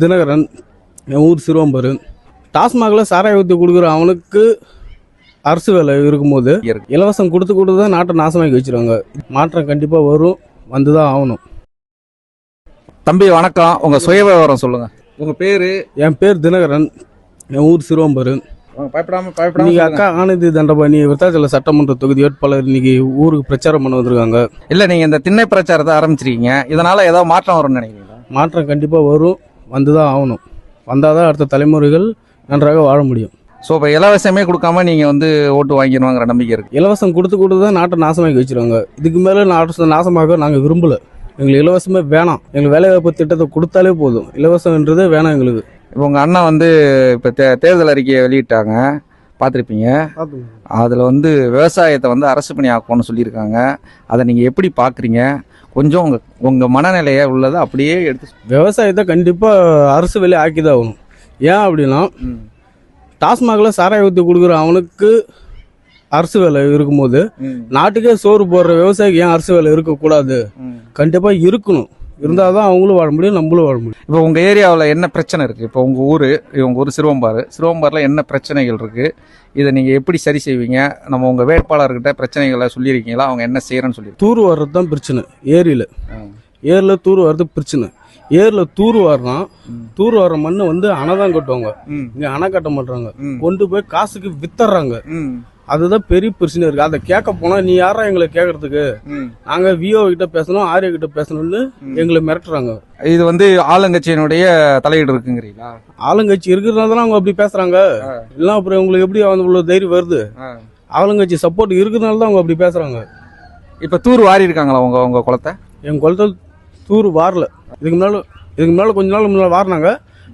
தினகரன், என் ஊர் சிறுவம்பரு. டாஸ்மாகில் சாராய ஊற்றி கொடுக்குற அவனுக்கு அரசு வேலை இருக்கும்போது இலவசம் கொடுத்து தான் நாட்டை நாசமாக்கி வச்சிருவாங்க. மாற்றம் கண்டிப்பாக வரும், வந்து தான் ஆகணும். தம்பி வணக்கம், உங்க சுய விவரம் சொல்லுங்க. உங்க பேரு? என் பேர் தினகரன், என் ஊர் சிறுவம்பரு. பயப்படாம இன்னைக்கு அக்கா ஆனந்தி தண்டபாணி விருத்தாச்சல சட்டமன்ற தொகுதி வேட்பாளர் இன்னைக்கு ஊருக்கு பிரச்சாரம் பண்ண வந்திருக்காங்க. இல்ல, நீங்க இந்த திண்ணை பிரச்சாரத்தை ஆரம்பிச்சிருக்கீங்க, இதனால ஏதாவது மாற்றம் வரும்னு நினைக்கிறீங்களா? மாற்றம் கண்டிப்பாக வரும், வந்து தான் ஆகணும். வந்தால் தான் அடுத்த தலைமுறைகள் நன்றாக வாழ முடியும். ஸோ இப்போ இலவசமே கொடுக்காம நீங்க ஓட்டு வாங்கிடுவாங்கிற நம்பிக்கை இருக்கு. இலவசம் கொடுத்து தான் நாட்டை நாசமாக்கி வச்சிருவாங்க. இதுக்கு மேலே நாட்டை நாசமாக நாங்கள் விரும்பல. எங்களுக்கு இலவசமே வேணாம். எங்களுக்கு வேலைவாய்ப்பு திட்டத்தை கொடுத்தாலே போதும், இலவசம்ன்றதே வேணாம் எங்களுக்கு. இப்போ உங்க அண்ணா இப்போ தேர்தல் அறிக்கையை வெளியிட்டாங்க, பார்த்துருப்பீங்க. அதில் விவசாயத்தை அரசு பணி ஆக்கணும்னு சொல்லியிருக்காங்க. அதை நீங்கள் எப்படி பார்க்குறீங்க? கொஞ்சம் உங்கள் மனநிலையை உள்ளதை அப்படியே எடுத்து. விவசாயத்தை கண்டிப்பாக அரசு வேலை ஆக்கி தான் ஆகணும். ஏன் அப்படின்னா, டாஸ்மாகில் சாராய ஊற்றி கொடுக்குற அவனுக்கு அரசு வேலை இருக்கும்போது நாட்டுக்கே சோறு போடுற விவசாயிக்கு ஏன் அரசு வேலை இருக்கக்கூடாது? கண்டிப்பாக இருக்கணும். இருந்தால் தான் அவங்களும் வாழ முடியும், நம்மளும் வாழ முடியும். இப்போ உங்கள் ஏரியாவில் என்ன பிரச்சனை இருக்குது? இப்போ உங்கள் ஊர் சிறுவம்பாரில் என்ன பிரச்சனைகள் இருக்குது? இதை நீங்கள் எப்படி சரி செய்வீங்க? நம்ம உங்கள் வேட்பாளர்கிட்ட பிரச்சனைகளை சொல்லியிருக்கீங்களா? அவங்க என்ன செய்கிறேன்னு சொல்லி. தூர் வர்றது தான் பிரச்சனை. ஏரியில் தூர் வர்றது பிரச்சனை. ஏரியில் தூர் வர மண்ணை அணை தான் கட்டுவாங்க. இங்கே அணை கட்ட மாட்டாங்க, கொண்டு போய் காசுக்கு வித்துறாங்க. அதுதான் பெரிய பிரச்சனை இருக்கு. அதை கேட்க போனா, நீ யாரா எங்களை கேட்கறதுக்கு? நாங்க விஓ கிட்ட பேசணும், ஆர்யா கிட்ட பேசணும்னு எங்களை மிரட்டுறாங்க. இது ஆளுங்கட்சியினுடைய தலையீடு இருக்குங்கிறீங்களா? ஆளுங்கட்சி இருக்கிறதுனால அவங்க அப்படி பேசுறாங்க. இல்ல அப்புறம் உங்களுக்கு எப்படி இவ்வளவு தைரியம் வருது? ஆளுங்கட்சி சப்போர்ட் இருக்கிறதுனால தான் அவங்க அப்படி பேசுறாங்க. இப்ப தூர் வாரி இருக்காங்களா உங்க குளத்தை? எங்க குளத்தை தூர் வாரல. இதுக்கு முன்னால கொஞ்ச நாள் முன்னால வாரினாங்க.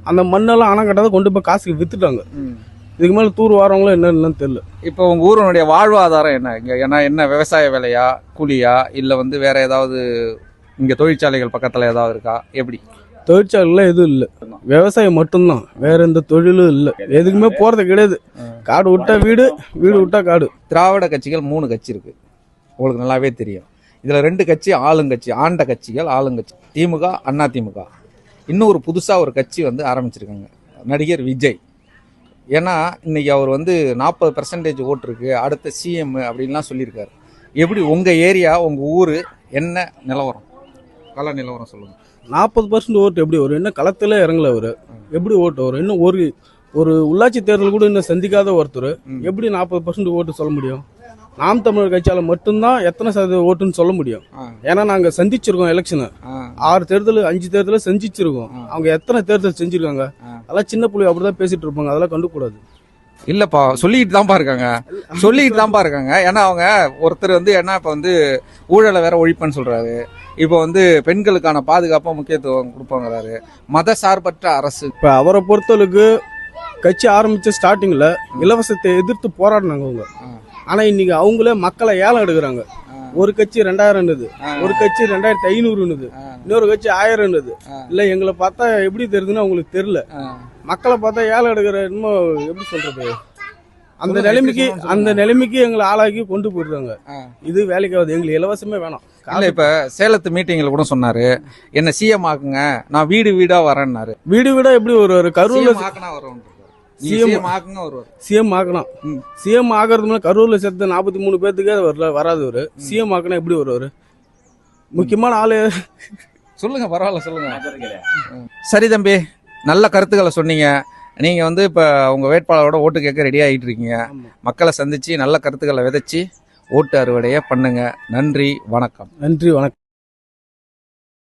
அந்த மண்ணெல்லாம் அணை கட்டாத கொண்டு போய் காசுக்கு வித்துட்டாங்க. இதுக்கு மேலே தூர் வாரவங்களும் என்னன்னு தெரியல. இப்போ உங்க ஊருடைய வாழ்வாதாரம் என்ன? இங்க என்ன விவசாய வேலையா, கூலியா, இல்ல வேற ஏதாவது இங்க தொழிற்சாலைகள் பக்கத்துல ஏதாவது இருக்கா? எப்படி? தொழிற்சாலைலாம் எதுவும் இல்லை, விவசாயம் மட்டும்தான். வேற எந்த தொழிலும் இல்லை, எதுக்குமே போறது கிடையாது. காடு விட்டா வீடு, வீடு விட்டா காடு. திராவிட கட்சிகள் 3 கட்சி இருக்கு, உங்களுக்கு நல்லாவே தெரியும். இதுல 2 கட்சி ஆளுங்கட்சி, ஆண்ட கட்சிகள் ஆளுங்கட்சி, திமுக, அண்ணா திமுக. இன்னொரு புதுசா ஒரு கட்சி ஆரம்பிச்சிருக்காங்க, நடிகர் விஜய். ஏன்னா இன்னைக்கு அவர் 40% ஓட்டு இருக்கு, அடுத்த சிஎம் அப்படின்லாம் சொல்லியிருக்காரு. எப்படி உங்க ஏரியா, உங்க ஊரு என்ன நிலவரம், கள நிலவரம் சொல்லுங்க. 40% ஓட்டு எப்படி வரும்? இன்னும் களத்துல இறங்கல அவரு, எப்படி ஓட்டு வரும்? இன்னும் ஒரு உள்ளாட்சி தேர்தல் கூட இன்னும் சந்திக்காத ஒருத்தர் எப்படி 40% ஓட்டு சொல்ல முடியும்? நாம் தமிழர் கட்சியால மட்டும்தான் எத்தனை சதவீத ஓட்டுன்னு சொல்ல முடியும். ஏன்னா நாங்க சந்திச்சிருக்கோம் எலெக்ஷனை, 6 தேர்தல் 5 தேர்தல செஞ்சிச்சிருக்கோம். அவங்க எத்தனை தேர்தல் செஞ்சிருக்காங்க? அதெல்லாம் சின்ன புள்ளி அப்படிதான் பேசிட்டு இருப்பாங்க, அதெல்லாம் கண்டுக்கூடாது. இல்லப்பா, சொல்லிட்டு தான்ப்பா இருக்காங்க. ஏன்னா அவங்க ஒருத்தர் என்ன இப்ப ஊழலை வேற ஒழிப்புன்னு சொல்றாரு. இப்போ பெண்களுக்கான பாதுகாப்பா முக்கியத்துவம் கொடுப்பாங்கிறாரு. மத சார்பற்ற அரசு. இப்ப அவரை பொறுத்தளவுக்கு கட்சி ஆரம்பிச்ச ஸ்டார்டிங்ல இலவசத்தை எதிர்த்து போராடினாங்க அவங்க. ஆனா இன்னைக்கு அவங்களே மக்களை ஏலம் எடுக்கிறாங்க. ஒரு கட்சி 2000, ஒரு கட்சி 2500, இன்னொரு கட்சி 1000. இல்ல எங்களை பார்த்தா எப்படி தெரியுதுன்னு அவங்களுக்கு தெரியல. மக்களை பார்த்தா ஏலம் எடுக்கிற இன்னும் எப்படி சொல்றது, அந்த நிலைமைக்கு எங்களை ஆளாக்கி கொண்டு போயிடுறாங்க. இது வேலைக்காவது, எங்களுக்கு இலவசமே வேணாம். இல்ல இப்ப சேலத்து மீட்டிங்ல கூட சொன்னாரு, என்ன சிஎம் ஆக்குங்க, நான் வீடு வீடா வரேன்னாரு. வீடு வீடா எப்படி ஒரு கரூர்ல சிஎம் ஆக்கணும். சிஎம் ஆகிறது கரூர்ல சேர்த்து 43 பேர்த்துக்கே வராது. ஒரு சிஎம் ஆக்கணும் எப்படி வருவாரு? முக்கியமான ஆளு சொல்லுங்க, பரவாயில்ல சொல்லுங்க. சரி தம்பி, நல்ல கருத்துக்களை சொன்னீங்க. நீங்க இப்ப உங்க வேட்பாளரோட ஓட்டு கேட்க ரெடி ஆகிட்டு இருக்கீங்க. மக்களை சந்திச்சு நல்ல கருத்துக்களை விதைச்சு ஓட்டு அறுவடையை பண்ணுங்க. நன்றி, வணக்கம். நன்றி, வணக்கம்.